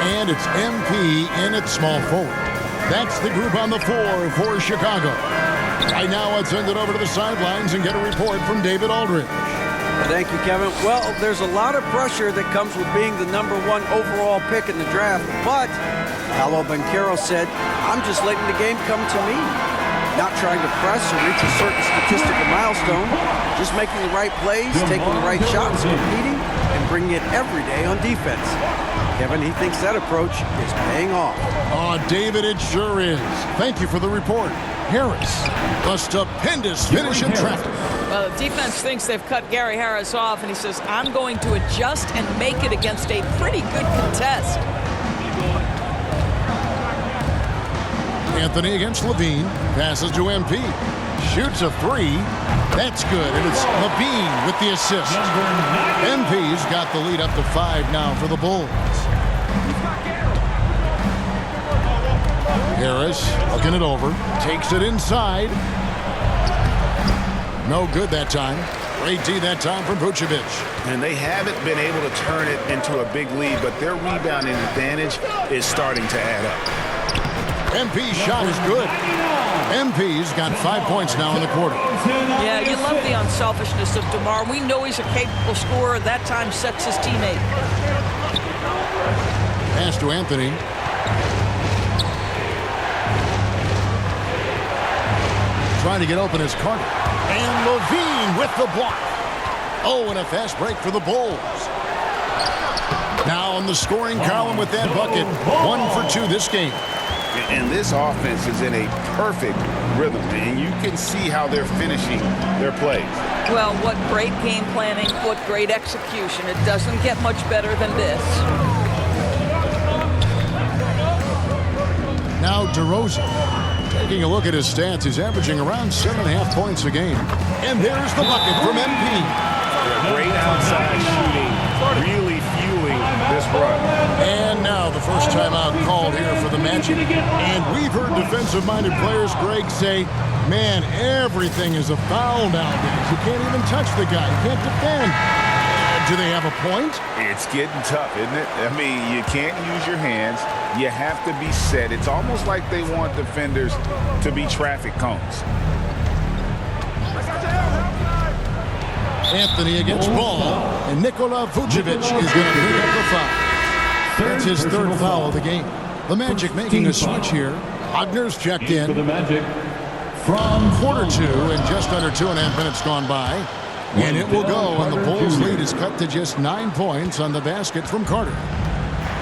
And it's MP in at small forward. That's the group on the floor for Chicago. Right now, let's send it over to the sidelines and get a report from David Aldridge. Thank you, Kevin. Well, there's a lot of pressure that comes with being the #1 overall pick in the draft, but Paolo Banchero said, I'm just letting the game come to me. Not trying to press or reach a certain statistical milestone, just making the right plays, taking the right shots, competing, and bringing it every day on defense. Kevin, he thinks that approach is paying off. Oh, David, it sure is. Thank you for the report. Harris, a stupendous finish in traffic. Well, the defense thinks they've cut Gary Harris off, and he says, I'm going to adjust and make it against a pretty good contest. Anthony against Levine. Passes to MP. Shoots a three. That's good, and it's Levine with the assist. MP's got the lead up to 5 now for the Bulls. Harris looking it over. Takes it inside. No good that time. Great D that time from Vucevic. And they haven't been able to turn it into a big lead, but their rebounding advantage is starting to add up. MP's shot is good. MP's got 5 points now in the quarter. Yeah, you love the unselfishness of DeMar. We know he's a capable scorer. That time sets his teammate. Pass to Anthony. Trying to get open is Carter. And Levine with the block. Oh, and a fast break for the Bulls. Now on the scoring column with that bucket. 1 for 2 this game. And this offense is in a perfect rhythm, and you can see how they're finishing their plays. Well, what great game planning, what great execution. It doesn't get much better than this. Now DeRozan. Taking a look at his stats, he's averaging around 7.5 points a game. And there's the bucket from MP. Great outside shooting, really fueling this run. And now the first timeout called here for the Magic. And we've heard defensive-minded players, Greg, say, man, everything is a foul nowadays. You can't even touch the guy. You can't defend. Do they have a point? It's getting tough, isn't it? I mean, you can't use your hands. You have to be set. It's almost like they want defenders to be traffic cones. Anthony against Ball, and Nikola Vucevic is going to pick up the foul. That's his 3rd foul of the game. The Magic making a switch here. Wagner's checked in. From quarter 2 and just under 2.5 minutes gone by. And it will go, and the Bulls' lead is cut to just 9 points on the basket from Carter.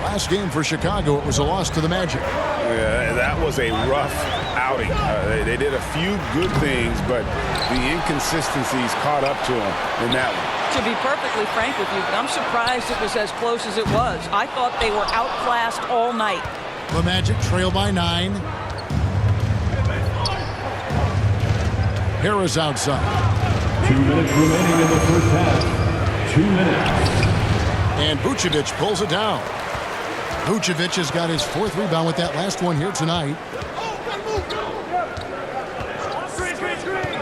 Last game for Chicago, it was a loss to the Magic. Yeah, that was a rough outing. They did a few good things, but the inconsistencies caught up to them in that one. To be perfectly frank with you, I'm surprised it was as close as it was. I thought they were outclassed all night. The Magic trail by 9. Harris outside. 2 minutes remaining in the first half. 2 minutes. And Vucevic pulls it down. Vucevic has got his 4th rebound with that last one here tonight.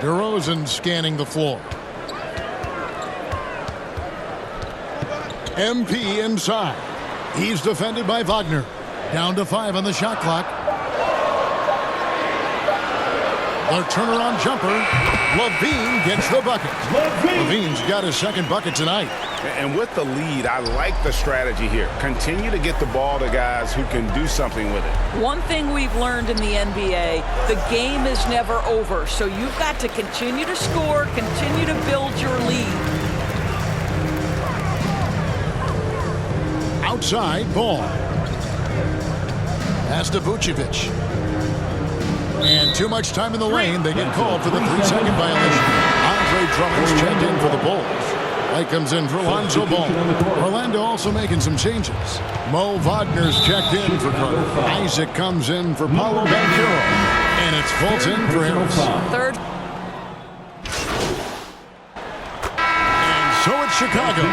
DeRozan scanning the floor. MP inside. He's defended by Wagner. Down to 5 on the shot clock. The turnaround jumper. Levine gets the bucket. Levine's got his 2nd bucket tonight. And with the lead, I like the strategy here. Continue to get the ball to guys who can do something with it. One thing we've learned in the NBA, the game is never over. So you've got to continue to score, continue to build your lead. Outside, Ball. Pass to Vucevic. And too much time in the lane. They get called for the 3-second violation. Andre Drummond's checked in for the Bulls. Light comes in for Lonzo Ball. Orlando also making some changes. Mo Wagner's checked in for Carter. Isaac comes in for Paolo Banchero. And it's Fulton for Harris. 3rd. And so it's Chicago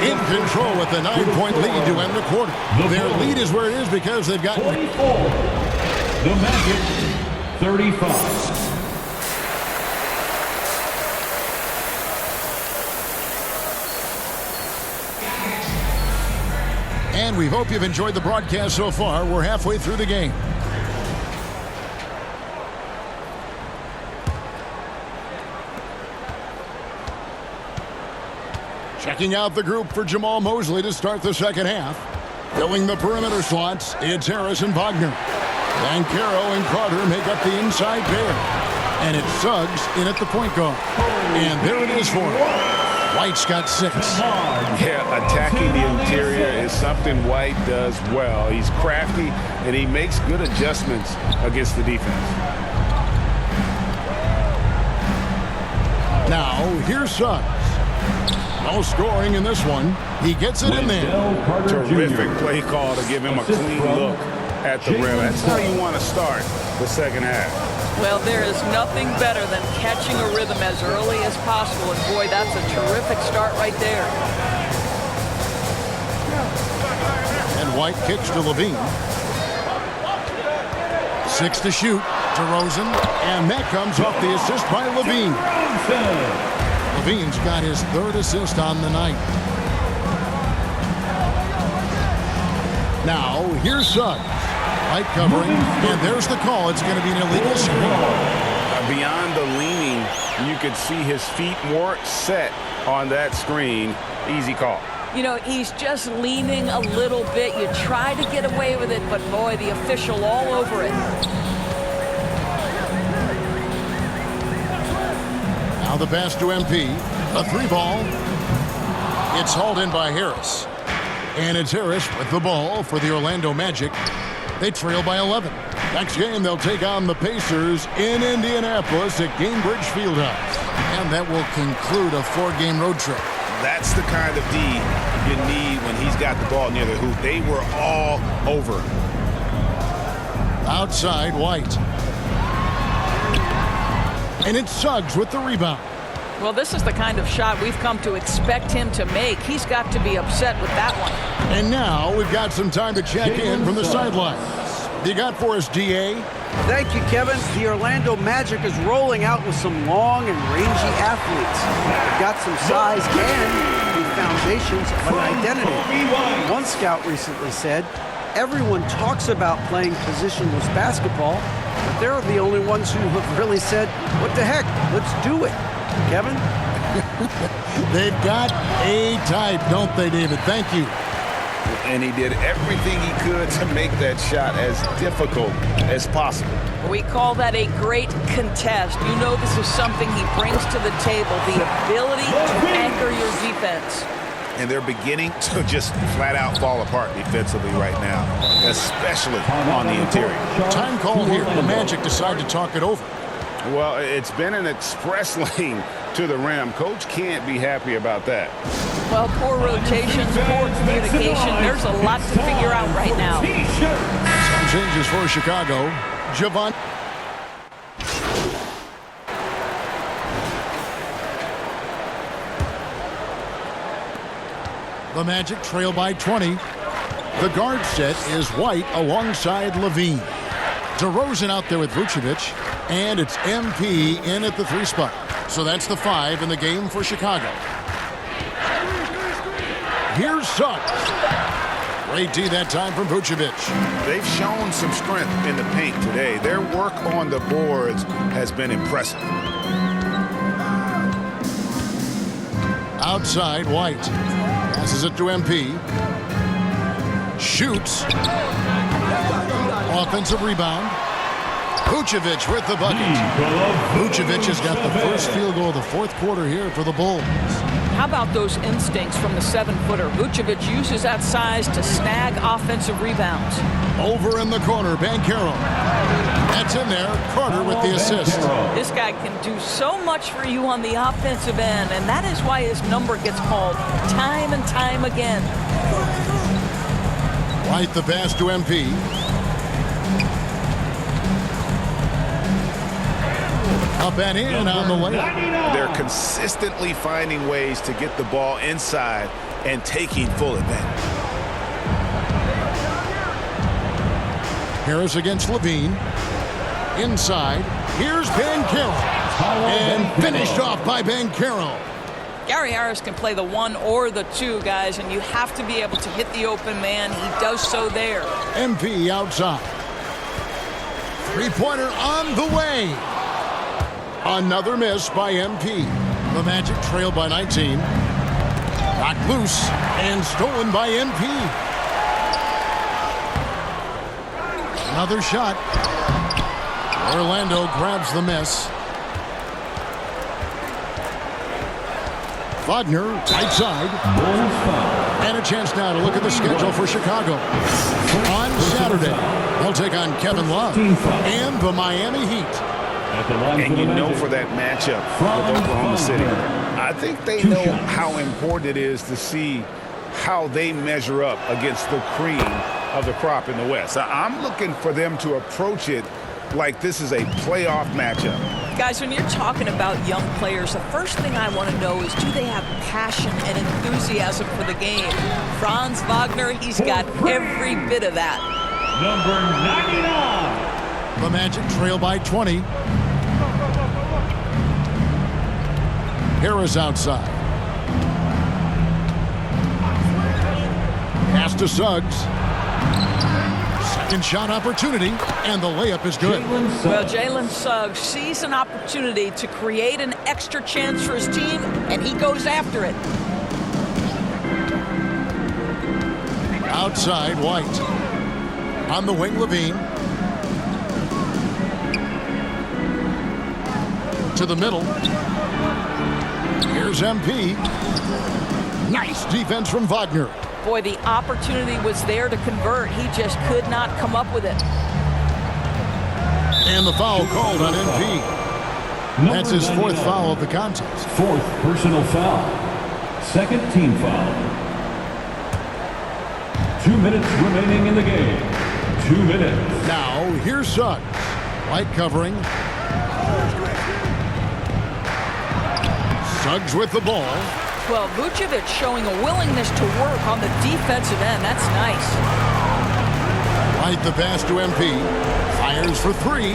in control with a 9-point lead to end the quarter. Their lead is where it is because they've got 44. The Magic, 35. And we hope you've enjoyed the broadcast so far. We're halfway through the game. Checking out the group for Jamal Mosley to start the second half. Filling the perimeter slots, it's Harris and Wagner. Bancaro and Carter make up the inside pair. And it's Suggs in at the point guard. And there it is for him. White's got 6. Yeah, attacking the interior is something White does well. He's crafty, and he makes good adjustments against the defense. Now, here's Suggs. No scoring in this one. He gets it in there. Terrific play call to give him a clean look at the rim. That's how you want to start the second half. Well, there is nothing better than catching a rhythm as early as possible. And boy, that's a terrific start right there. And White kicks to Levine. 6 to shoot. DeRozan. And that comes off the assist by Levine. Levine's got his 3rd assist on the night. Now, here's Suggs. White covering, and there's the call. It's going to be an illegal screen. Beyond the leaning, you could see his feet more set on that screen. Easy call. You know, he's just leaning a little bit. You try to get away with it, but boy, the official all over it. Now the pass to MP. A 3-ball. It's hauled in by Harris. And it's Harris with the ball for the Orlando Magic. They trail by 11. Next game, they'll take on the Pacers in Indianapolis at Gainbridge Fieldhouse. And that will conclude a 4-game road trip. That's the kind of D you need when he's got the ball near the hoop. They were all over. Outside, White. And it's Suggs with the rebound. Well, this is the kind of shot we've come to expect him to make. He's got to be upset with that one. And now we've got some time to check in from the sidelines. You got for us, DA? Thank you, Kevin. The Orlando Magic is rolling out with some long and rangy athletes. They've got some size and the foundations of an identity. One scout recently said, everyone talks about playing positionless basketball, but they're the only ones who have really said, what the heck, let's do it. Kevin? They've got a type, don't they, David? Thank you. And he did everything he could to make that shot as difficult as possible. We call that a great contest. You know this is something he brings to the table, the ability to anchor your defense. And they're beginning to just flat out fall apart defensively right now, especially on the interior. Time call here. The Magic decide to talk it over. Well, it's been an express lane to the rim. Coach can't be happy about that. Well, poor rotations, poor communication. There's a lot to figure out right now. Some changes for Chicago. Javon. The Magic trail by 20. The guard set is White alongside Levine. DeRozan out there with Vucevic. And it's MP in at the 3 spot. So that's the 5 in the game for Chicago. Here's Suggs. Great D that time from Vucevic. They've shown some strength in the paint today. Their work on the boards has been impressive. Outside, White. Passes it to MP. Shoots. Offensive rebound. Vucevic with the bucket. Vucevic has got the first field goal of the 4th quarter here for the Bulls. How about those instincts from the 7-footer? Vucevic uses that size to snag offensive rebounds. Over in the corner, Bancaro. That's in there. Carter with the assist. This guy can do so much for you on the offensive end, and that is why his number gets called time and time again. White the pass to MP. Up and in on the layup. They're consistently finding ways to get the ball inside and taking full advantage. Harris against Levine. Inside. Here's Bancaro. And finished off by Bancaro. Gary Harris can play the 1 or the 2, guys, and you have to be able to hit the open man. He does so there. MP outside. Three-pointer on the way. Another miss by MP. The Magic trail by 19. Knocked loose and stolen by MP. Another shot. Orlando grabs the miss. Wagner, right side. And a chance now to look at the schedule for Chicago. On Saturday, they'll take on Kevin Love and the Miami Heat. And you know for that matchup with Oklahoma City, I think they know how important it is to see how they measure up against the cream of the crop in the West. I'm looking for them to approach it like this is a playoff matchup. Guys, when you're talking about young players, the first thing I want to know is, do they have passion and enthusiasm for the game? Franz Wagner, he's got every bit of that. Number 99. The Magic trail by 20. Harris outside. Pass to Suggs. Second shot opportunity, and the layup is good. Well, Jalen Suggs sees an opportunity to create an extra chance for his team, and he goes after it. Outside, White. On the wing, Levine. To the middle. Here's MP. Nice defense from Wagner. Boy, the opportunity was there to convert. He just could not come up with it. And the foul called on MP. That's his 4th foul of the contest. 4th personal foul. 2nd team foul. 2 minutes remaining in the game. 2 minutes. Now, here's Suggs. White covering. Suggs with the ball. Well, Vucevic showing a willingness to work on the defensive end. That's nice. White the pass to MP. Fires for 3.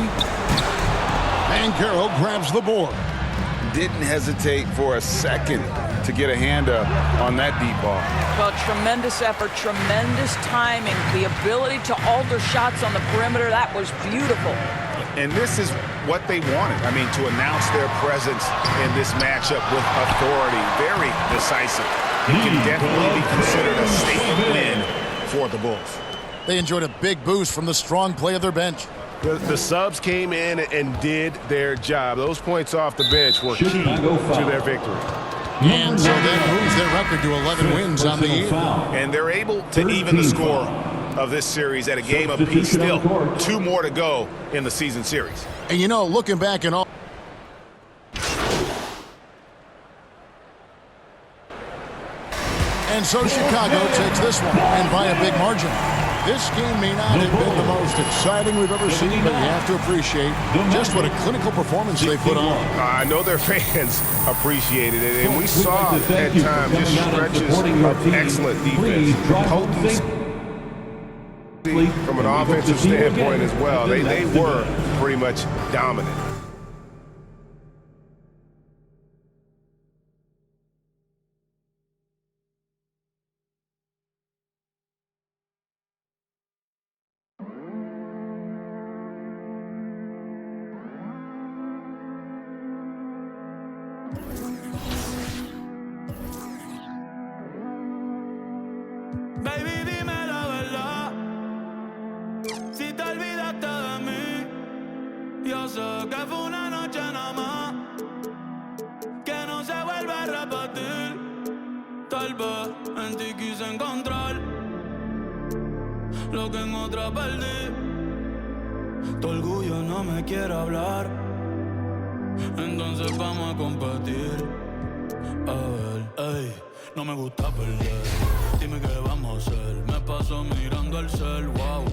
And Carroll grabs the board. Didn't hesitate for a second to get a hand up on that deep ball. Well, tremendous effort, tremendous timing. The ability to alter shots on the perimeter, that was beautiful. And this is what they wanted. I mean, to announce their presence in this matchup with authority. Very decisive. It can definitely be considered a statement win for the Bulls. They enjoyed a big boost from the strong play of their bench. The subs came in and did their job. Those points off the bench were key to their victory. And so that moves their record to 11 wins on the year. And they're able to even the score of this series at a game apiece. Still 2 more to go in the season series. And you know, looking back in all, and so Chicago takes this one, and by a big margin. This game may not have been the most exciting we've ever seen, but you have to appreciate just what a clinical performance they put on. I know their fans appreciated it, and we saw at times just stretches of excellent defense. Potency from an offensive standpoint as well. They were pretty much dominant. Baby, dime la verdad. Si te olvidaste de mí, yo sé que fue una noche nada más, que no se vuelve a repetir. Tal vez en ti quise encontrar lo que en otra perdí. Tu orgullo no me quiere hablar, entonces vamos a competir. A ver, ey, no me gusta perder. Dime qué vamos a hacer. Me paso mirando el cel, wow.